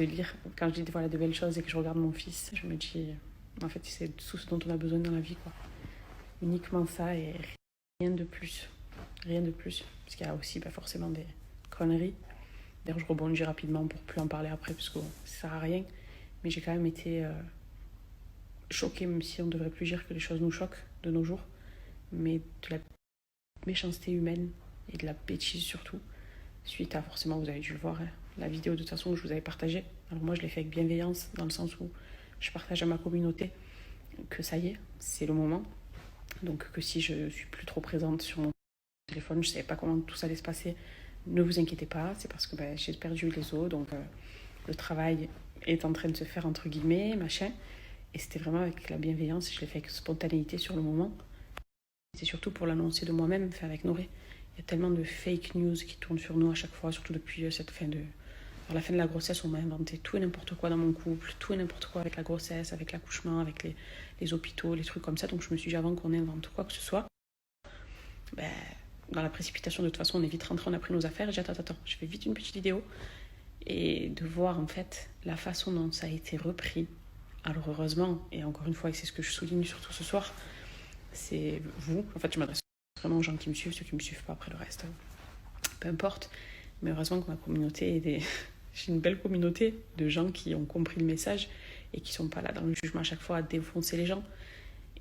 de lire. Quand je dis voilà, de belles choses et que je regarde mon fils, je me dis, en fait, c'est tout ce dont on a besoin dans la vie, quoi. Uniquement ça et rien de plus. Rien de plus. Parce qu'il y a aussi forcément des conneries. D'ailleurs, je rebondis rapidement pour plus en parler après, parce que bon, ça sert à rien. Mais j'ai quand même été choquée, même si on ne devrait plus dire que les choses nous choquent de nos jours. Mais de la méchanceté humaine et de la bêtise surtout. Suite à, forcément, vous avez dû le voir, hein, la vidéo de toute façon que je vous avais partagée. Alors moi, je l'ai fait avec bienveillance, dans le sens où je partage à ma communauté que ça y est, c'est le moment. Donc que si je suis plus trop présente sur mon téléphone, je ne savais pas comment tout ça allait se passer, ne vous inquiétez pas, c'est parce que j'ai perdu les os, donc le travail est en train de se faire entre guillemets, machin. Et c'était vraiment avec la bienveillance, je l'ai fait avec spontanéité sur le moment. C'est surtout pour l'annoncer de moi-même, fait avec Noré. Il y a tellement de fake news qui tournent sur nous à chaque fois, surtout depuis cette fin de... À la fin de la grossesse, on m'a inventé tout et n'importe quoi dans mon couple, tout et n'importe quoi avec la grossesse, avec l'accouchement, avec les hôpitaux, les trucs comme ça. Donc je me suis dit, avant qu'on invente quoi que ce soit, dans la précipitation, de toute façon, on est vite rentré, on a pris nos affaires. J'ai dit, attends, je fais vite une petite vidéo. Et de voir en fait la façon dont ça a été repris. Alors heureusement, et encore une fois, et c'est ce que je souligne surtout ce soir, c'est vous. En fait, je m'adresse vraiment aux gens qui me suivent, ceux qui ne me suivent pas après le reste. Peu importe. Mais heureusement que ma communauté est j'ai une belle communauté de gens qui ont compris le message et qui sont pas là dans le jugement à chaque fois à défoncer les gens.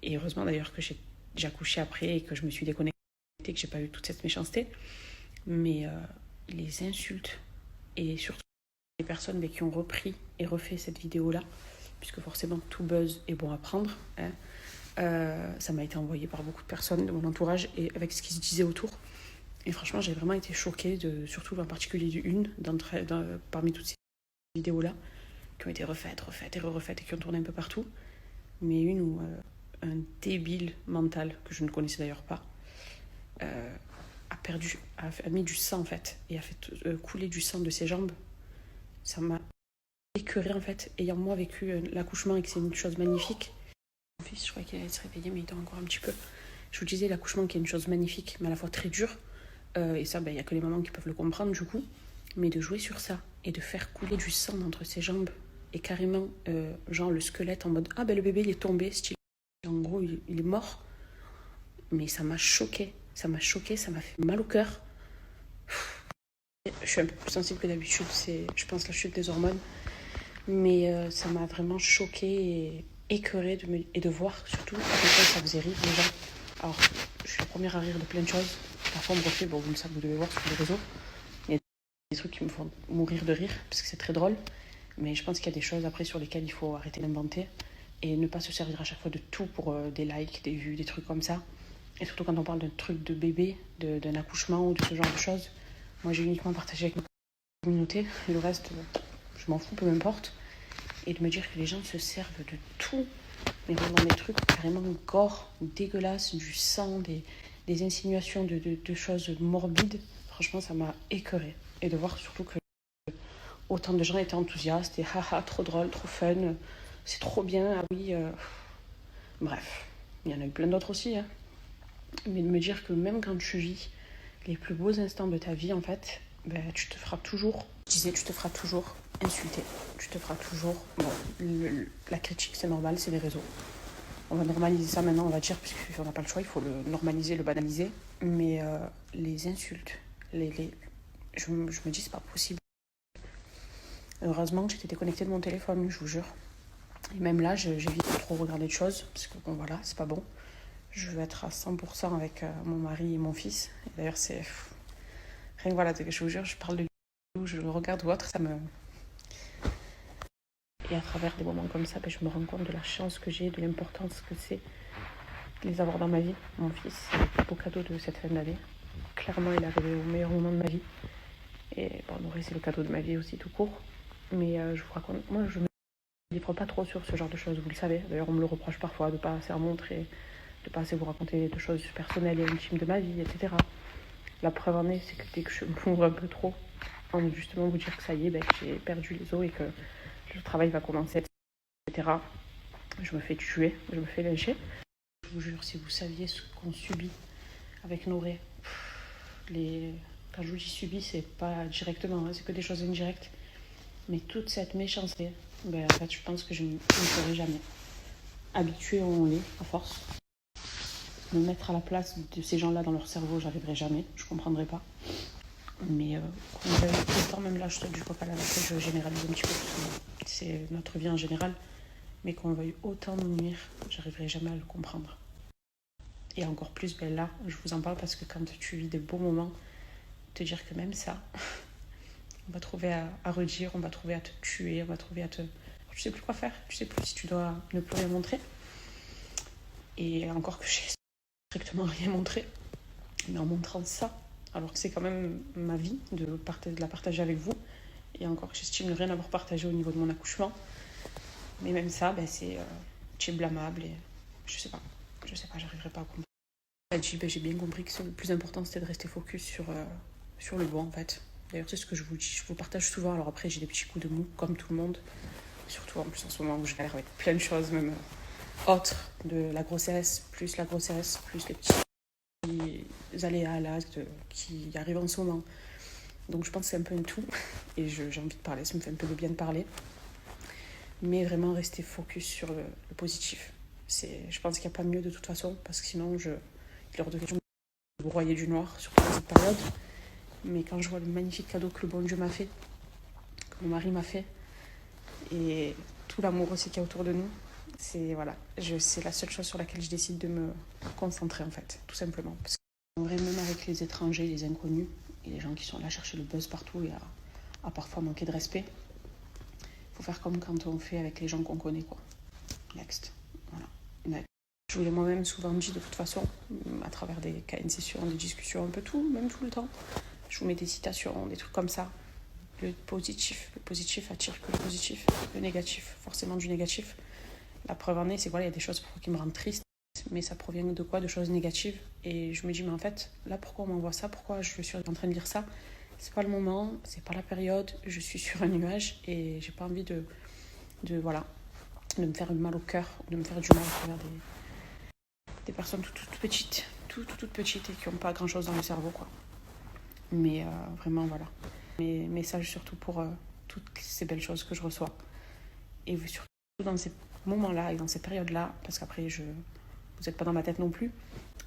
Et heureusement d'ailleurs que j'ai accouché après et que je me suis déconnectée, que j'ai pas eu toute cette méchanceté. Mais les insultes et surtout les personnes qui ont repris et refait cette vidéo-là, puisque forcément tout buzz est bon à prendre, hein, ça m'a été envoyé par beaucoup de personnes de mon entourage et avec ce qui se disait autour. Et franchement, j'ai vraiment été choquée, surtout en particulier d'une parmi toutes ces vidéos-là, qui ont été refaites et qui ont tourné un peu partout. Mais une où un débile mental, que je ne connaissais d'ailleurs pas, a mis du sang en fait, et a fait couler du sang de ses jambes. Ça m'a écœurée en fait, ayant moi vécu l'accouchement et que c'est une chose magnifique. Mon fils, je crois qu'il allait se réveiller, mais il dort encore un petit peu. Je vous disais, l'accouchement qui est une chose magnifique, mais à la fois très dure. Et ça, il n'y a que les mamans qui peuvent le comprendre du coup. Mais de jouer sur ça et de faire couler du sang entre ses jambes et carrément, genre le squelette en mode « Ah le bébé il est tombé, style. » En gros, il est mort. Mais ça m'a choquée. Ça m'a fait mal au cœur. Je suis un peu plus sensible que d'habitude, c'est, je pense, la chute des hormones. Mais ça m'a vraiment choquée et écœurée de voir surtout à quel point ça faisait rire les gens. Alors, je suis la première à rire de plein de choses. Parfois, on me refait, vous le savez, vous devez voir sur les réseaux. Il y a des trucs qui me font mourir de rire, parce que c'est très drôle. Mais je pense qu'il y a des choses après sur lesquelles il faut arrêter d'inventer et ne pas se servir à chaque fois de tout pour des likes, des vues, des trucs comme ça. Et surtout quand on parle d'un truc de bébé, d'un accouchement ou de ce genre de choses. Moi, j'ai uniquement partagé avec ma communauté. Et le reste, je m'en fous, peu m'importe. Et de me dire que les gens se servent de tout, mais vraiment des trucs carrément gore, dégueulasses, du sang, des insinuations de choses morbides. Franchement, ça m'a écœurée. Et de voir surtout que autant de gens étaient enthousiastes et haha, trop drôle, trop fun, c'est trop bien, ah oui. Bref, il y en a eu plein d'autres aussi. Hein. Mais de me dire que même quand tu vis les plus beaux instants de ta vie, en fait, tu te feras toujours, tu te feras toujours insulter. Tu te feras toujours... Bon, la critique, c'est normal, c'est les réseaux. On va normaliser ça maintenant, on va dire, puisqu'on n'a pas le choix, il faut le normaliser, le banaliser. Mais les insultes, je me dis, c'est pas possible. Heureusement que j'étais déconnectée de mon téléphone, je vous jure. Et même là, j'évite de trop regarder de choses, parce que bon, voilà, c'est pas bon. Je veux être à 100% avec mon mari et mon fils. Et d'ailleurs, c'est... Rien que voilà, je vous jure, je parle de vidéo, je le regarde ou autre, ça me... Et à travers des moments comme ça, je me rends compte de la chance que j'ai, de l'importance que c'est de les avoir dans ma vie. Mon fils, c'est le plus beau cadeau de cette fin d'année. Clairement, il est arrivé au meilleur moment de ma vie. Et bon, Nourri, c'est le cadeau de ma vie aussi, tout court. Mais je vous raconte, moi, je me livre pas trop sur ce genre de choses, vous le savez. D'ailleurs, on me le reproche parfois de pas assez en montrer, de pas assez vous raconter de choses personnelles et intimes de ma vie, etc. La preuve en est, c'est que dès que je m'ouvre un peu trop, en justement vous dire que ça y est, que j'ai perdu les os et que le travail va commencer, etc. Je me fais tuer, je me fais lyncher. Je vous jure, si vous saviez ce qu'on subit avec Noré, quand je vous dis subis, c'est pas directement, hein, c'est que des choses indirectes. Mais toute cette méchanceté, ben, en fait, je pense que je ne ferai jamais. Habitué, on l'est, à force. Me mettre à la place de ces gens-là dans leur cerveau, j'arriverai jamais, je comprendrai pas. Mais qu'on veuille autant, même là, je te du coq à la après, je généralise un petit peu, parce que c'est notre vie en général, mais qu'on veuille autant nous nuire, j'arriverai jamais à le comprendre. Et encore plus, ben là, je vous en parle parce que quand tu vis des beaux moments, te dire que même ça, on va trouver à redire, on va trouver à te tuer, on va trouver à te... Tu sais plus quoi faire, tu sais plus si tu dois ne plus rien montrer. Et encore que j'ai strictement rien montré, mais en montrant ça, alors que c'est quand même ma vie de la partager avec vous, et encore que j'estime ne rien avoir partagé au niveau de mon accouchement, mais même ça, ben c'est blâmable, et je sais pas, j'arriverai pas à comprendre. J'ai bien compris que le plus important c'était de rester focus sur le bon en fait. D'ailleurs c'est ce que je vous partage souvent, alors après j'ai des petits coups de mou comme tout le monde, surtout en plus en ce moment où je galère avec plein de choses, même autres de la grossesse, plus les petits aléas là qui arrivent en ce moment. Donc je pense que c'est un peu un tout, et j'ai envie de parler, ça me fait un peu de bien de parler. Mais vraiment rester focus sur le positif. Je pense qu'il n'y a pas mieux de toute façon, parce que sinon il est hors de question de vous broyer du noir, surtout dans cette période. Mais quand je vois le magnifique cadeau que le bon Dieu m'a fait, que mon mari m'a fait, et tout l'amour aussi qu'il y a autour de nous, c'est la seule chose sur laquelle je décide de me concentrer en fait, tout simplement. Parce que même avec les étrangers, les inconnus, et les gens qui sont là chercher le buzz partout et à parfois manquer de respect, il faut faire comme quand on fait avec les gens qu'on connaît, quoi. Next. Voilà. Next. Je vous l'ai moi-même souvent dit de toute façon, à travers des KN sessions, des discussions, un peu tout, même tout le temps. Je vous mets des citations, des trucs comme ça. Le positif attire que le positif. Le négatif, forcément du négatif. La preuve en est, c'est qu'il y a des choses qui me rendent triste, mais ça provient de quoi? De choses négatives. Et je me dis, mais en fait, là, pourquoi on m'envoie ça? Pourquoi je suis en train de dire ça? C'est pas le moment, c'est pas la période, je suis sur un nuage et j'ai pas envie de me faire mal au cœur, de me faire du mal à travers des personnes toutes petites, toutes petites et qui n'ont pas grand chose dans le cerveau, quoi. Mais vraiment, voilà. Mes messages surtout pour toutes ces belles choses que je reçois. Et surtout dans ces moments-là et dans ces périodes-là, parce qu'après, vous n'êtes pas dans ma tête non plus,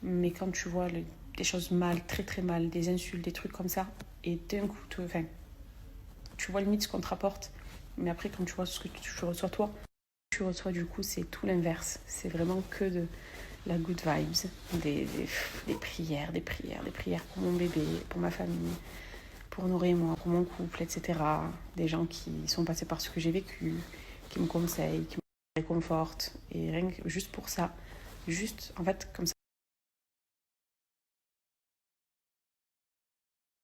mais quand tu vois des choses mal, très très mal, des insultes, des trucs comme ça, et d'un coup, tu vois limite ce qu'on te rapporte, mais après, quand tu vois ce que tu reçois toi, tu reçois du coup, c'est tout l'inverse. C'est vraiment que de la good vibes, des prières pour mon bébé, pour ma famille, pour Noré et moi, pour mon couple, etc. Des gens qui sont passés par ce que j'ai vécu, qui me conseillent, qui me réconfortent. Et rien que juste pour ça, juste en fait comme ça,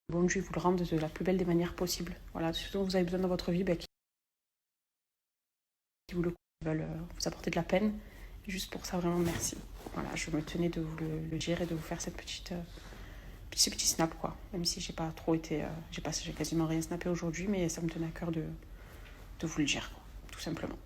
bon Dieu vous le rende de la plus belle des manières possibles. Voilà, ce dont vous avez besoin dans votre vie, qui vous le veulent vous apporter de la peine. Juste pour ça, vraiment merci. Voilà, je me tenais de vous le dire et de vous faire ces petits snaps, quoi. Même si j'ai pas trop été, j'ai quasiment rien snappé aujourd'hui, mais ça me tenait à cœur de vous le dire, quoi, tout simplement.